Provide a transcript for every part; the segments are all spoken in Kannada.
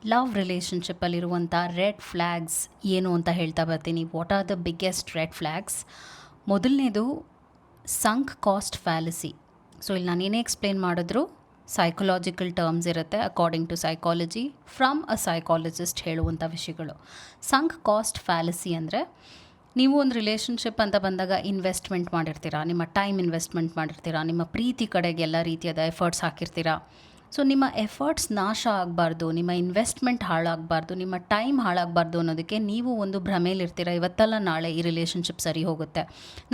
ಲವ್ ರಿಲೇಷನ್ಶಿಪ್ಪಲ್ಲಿರುವಂಥ ರೆಡ್ ಫ್ಲ್ಯಾಗ್ಸ್ ಏನು ಅಂತ ಹೇಳ್ತಾ ಬರ್ತೀನಿ. What are the biggest red flags? ಮೊದಲನೇದು ಸಂಕ್ ಕಾಸ್ಟ್ ಫ್ಯಾಲಸಿ. ಸೊ ಇಲ್ಲಿ ನಾನು ಏನೇ ಎಕ್ಸ್ಪ್ಲೇನ್ ಮಾಡಿದ್ರು ಸೈಕಲಾಜಿಕಲ್ ಟರ್ಮ್ಸ್ ಇರುತ್ತೆ, according to psychology from a psychologist ಹೇಳುವಂಥ ವಿಷಯಗಳು. ಸಂಕ್ ಕಾಸ್ಟ್ ಫ್ಯಾಲಸಿ ಅಂದರೆ ನೀವು ಒಂದು ರಿಲೇಷನ್ಶಿಪ್ ಅಂತ ಬಂದಾಗ ಇನ್ವೆಸ್ಟ್ಮೆಂಟ್ ಮಾಡಿರ್ತೀರಾ, ನಿಮ್ಮ ಟೈಮ್ ಇನ್ವೆಸ್ಟ್ಮೆಂಟ್ ಮಾಡಿರ್ತೀರಾ, ನಿಮ್ಮ ಪ್ರೀತಿ ಕಡೆಗೆ ಎಲ್ಲ ರೀತಿಯಾದ ಎಫರ್ಟ್ಸ್ ಹಾಕಿರ್ತೀರಾ. ಸೊ ನಿಮ್ಮ ಎಫರ್ಟ್ಸ್ ನಾಶ ಆಗಬಾರ್ದು, ನಿಮ್ಮ ಇನ್ವೆಸ್ಟ್ಮೆಂಟ್ ಹಾಳಾಗಬಾರ್ದು, ನಿಮ್ಮ ಟೈಮ್ ಹಾಳಾಗಬಾರ್ದು ಅನ್ನೋದಕ್ಕೆ ನೀವು ಒಂದು ಭ್ರಮೇಲಿರ್ತೀರ. ಇವತ್ತಲ್ಲ ನಾಳೆ ಈ ರಿಲೇಷನ್ಶಿಪ್ ಸರಿ ಹೋಗುತ್ತೆ,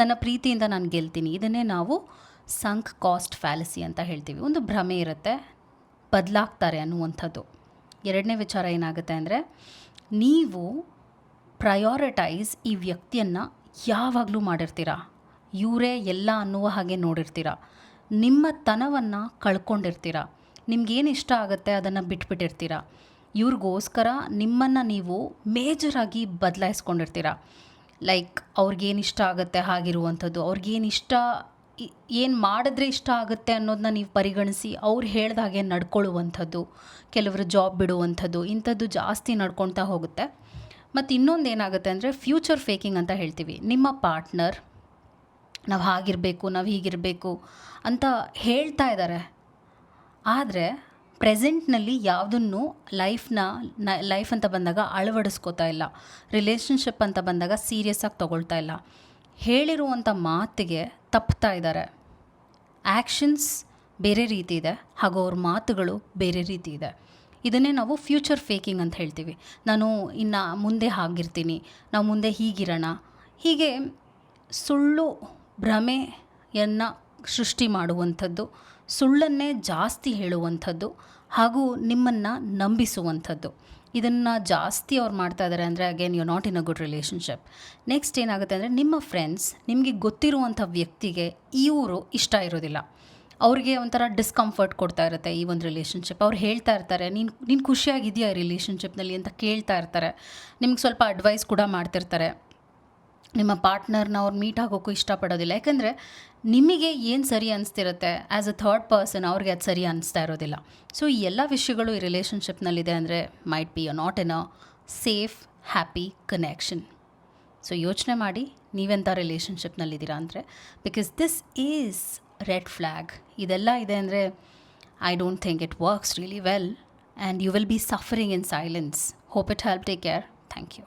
ನನ್ನ ಪ್ರೀತಿಯಿಂದ ನಾನು ಗೆಲ್ತೀನಿ. ಇದನ್ನೇ ನಾವು ಸಂಕ್ ಕಾಸ್ಟ್ ಫ್ಯಾಲಸಿ ಅಂತ ಹೇಳ್ತೀವಿ. ಒಂದು ಭ್ರಮೆ ಇರುತ್ತೆ, ಬದಲಾಗ್ತಾರೆ ಅನ್ನುವಂಥದ್ದು. ಎರಡನೇ ವಿಚಾರ ಏನಾಗುತ್ತೆ ಅಂದರೆ, ನೀವು ಪ್ರಯಾರಿಟೈಸ್ ಈ ವ್ಯಕ್ತಿಯನ್ನು ಯಾವಾಗಲೂ ಮಾಡಿರ್ತೀರ, ಇವರೇ ಎಲ್ಲ ಅನ್ನುವ ಹಾಗೆ ನೋಡಿರ್ತೀರ, ನಿಮ್ಮ ತನವನ್ನು ಕಳ್ಕೊಂಡಿರ್ತೀರ, ನಿಮ್ಗೇನು ಇಷ್ಟ ಆಗುತ್ತೆ ಅದನ್ನು ಬಿಟ್ಬಿಟ್ಟಿರ್ತೀರ. ಇವ್ರಿಗೋಸ್ಕರ ನಿಮ್ಮನ್ನು ನೀವು ಮೇಜರಾಗಿ ಬದಲಾಯಿಸ್ಕೊಂಡಿರ್ತೀರ. ಲೈಕ್ ಅವ್ರಿಗೇನು ಇಷ್ಟ ಆಗುತ್ತೆ ಹಾಗಿರುವಂಥದ್ದು, ಅವ್ರಿಗೇನು ಇಷ್ಟ, ಏನು ಮಾಡಿದ್ರೆ ಇಷ್ಟ ಆಗುತ್ತೆ ಅನ್ನೋದನ್ನ ನೀವು ಪರಿಗಣಿಸಿ ಅವ್ರು ಹೇಳ್ದಾಗೆ ನಡ್ಕೊಳ್ಳುವಂಥದ್ದು, ಕೆಲವರು ಜಾಬ್ ಬಿಡುವಂಥದ್ದು, ಇಂಥದ್ದು ಜಾಸ್ತಿ ನಡ್ಕೊಳ್ತಾ ಹೋಗುತ್ತೆ. ಮತ್ತು ಇನ್ನೊಂದು ಏನಾಗುತ್ತೆ ಅಂದರೆ ಫ್ಯೂಚರ್ ಫೇಕಿಂಗ್ ಅಂತ ಹೇಳ್ತೀವಿ. ನಿಮ್ಮ ಪಾರ್ಟ್ನರ್ ನಾವು ಹಾಗಿರಬೇಕು, ನಾವು ಹೀಗಿರಬೇಕು ಅಂತ ಹೇಳ್ತಾ ಇದ್ದಾರೆ, ಆದರೆ ಪ್ರೆಸೆಂಟ್ನಲ್ಲಿ ಯಾವುದನ್ನು ಲೈಫ್ ಅಂತ ಬಂದಾಗ ಅಳವಡಿಸ್ಕೋತಾ ಇಲ್ಲ, ರಿಲೇಷನ್ಶಿಪ್ ಅಂತ ಬಂದಾಗ ಸೀರಿಯಸ್ಸಾಗಿ ತೊಗೊಳ್ತಾ ಇಲ್ಲ, ಹೇಳಿರುವಂಥ ಮಾತಿಗೆ ತಪ್ತಾ ಇದ್ದಾರೆ. ಆ್ಯಕ್ಷನ್ಸ್ ಬೇರೆ ರೀತಿ ಇದೆ ಹಾಗೂ ಅವ್ರ ಮಾತುಗಳು ಬೇರೆ ರೀತಿ ಇದೆ. ಇದನ್ನೇ ನಾವು ಫ್ಯೂಚರ್ ಫೇಕಿಂಗ್ ಅಂತ ಹೇಳ್ತೀವಿ. ನಾನು ಇನ್ನು ಮುಂದೆ ಆಗಿರ್ತೀನಿ, ನಾವು ಮುಂದೆ ಹೀಗಿರೋಣ, ಹೀಗೆ ಸುಳ್ಳು ಭ್ರಮೆಯನ್ನು ಸೃಷ್ಟಿ ಮಾಡುವಂಥದ್ದು, ಸುಳ್ಳನ್ನೇ ಜಾಸ್ತಿ ಹೇಳುವಂಥದ್ದು ಹಾಗೂ ನಿಮ್ಮನ್ನು ನಂಬಿಸುವಂಥದ್ದು. ಇದನ್ನು ಜಾಸ್ತಿ ಅವ್ರು ಮಾಡ್ತಾ ಇದ್ದಾರೆ. ಅಂದರೆ again you not in a good relationship. Next ಏನಾಗುತ್ತೆ ಅಂದರೆ, ನಿಮ್ಮ ಫ್ರೆಂಡ್ಸ್ ನಿಮಗೆ ಗೊತ್ತಿರುವಂಥ ವ್ಯಕ್ತಿಗೆ ಇವರು ಇಷ್ಟ ಇರೋದಿಲ್ಲ, ಅವ್ರಿಗೆ ಒಂಥರ ಡಿಸ್ಕಂಫರ್ಟ್ ಕೊಡ್ತಾ ಇರುತ್ತೆ ಈ ಒಂದು ರಿಲೇಷನ್ಶಿಪ್. ಅವ್ರು ಹೇಳ್ತಾ ಇರ್ತಾರೆ, ನೀನು ಖುಷಿಯಾಗಿದೆಯಾ ಈ ರಿಲೇಷನ್ಶಿಪ್ನಲ್ಲಿ ಅಂತ ಕೇಳ್ತಾ ಇರ್ತಾರೆ, ನಿಮ್ಗೆ ಸ್ವಲ್ಪ ಅಡ್ವೈಸ್ ಕೂಡ ಮಾಡ್ತಿರ್ತಾರೆ. ನಿಮ್ಮ ಪಾರ್ಟ್ನರ್ನ ಅವ್ರು ಮೀಟ್ ಆಗೋಕ್ಕೂ ಇಷ್ಟಪಡೋದಿಲ್ಲ, ಯಾಕಂದರೆ ನಿಮಗೆ ಏನು ಸರಿ ಅನಿಸ್ತಿರುತ್ತೆ ಆ್ಯಸ್ ಅ ಥರ್ಡ್ ಪರ್ಸನ್ ಅವ್ರಿಗೆ ಅದು ಸರಿ ಅನಿಸ್ತಾ ಇರೋದಿಲ್ಲ. ಸೊ ಈ ಎಲ್ಲ ವಿಷಯಗಳು ಈ ರಿಲೇಷನ್ಶಿಪ್ನಲ್ಲಿದೆ ಅಂದರೆ might be you not in a safe happy connection. So ಯೋಚನೆ ಮಾಡಿ ನೀವೆಂಥ ರಿಲೇಷನ್ಶಿಪ್ನಲ್ಲಿದ್ದೀರಾ ಅಂದರೆ, because this is red flag. ಇದೆಲ್ಲ ಇದೆ ಅಂದರೆ I don't think it works really well and you will be suffering in silence. Hope it help. Take care. Thank you.